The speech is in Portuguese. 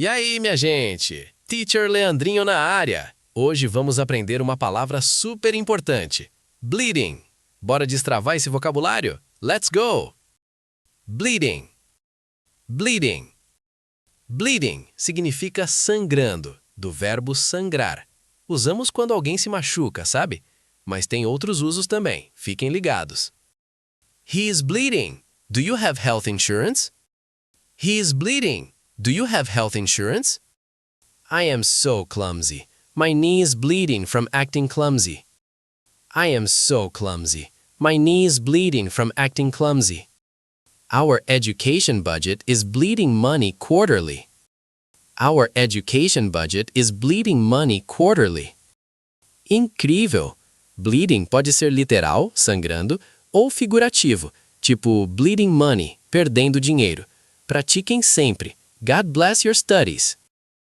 E aí, minha gente? Teacher Leandrinho na área. Hoje vamos aprender uma palavra super importante. Bleeding. Bora destravar esse vocabulário? Let's go! Bleeding. Bleeding. Bleeding significa sangrando, do verbo sangrar. Usamos quando alguém se machuca, sabe? Mas tem outros usos também. Fiquem ligados. He is bleeding. Do you have health insurance? He is bleeding. Do you have health insurance? I am so clumsy. My knee is bleeding from acting clumsy. I am so clumsy. My knee is bleeding from acting clumsy. Our education budget is bleeding money quarterly. Our education budget is bleeding money quarterly. Incrível! Bleeding pode ser literal, sangrando, ou figurativo, tipo bleeding money, perdendo dinheiro. Pratiquem sempre. God bless your studies.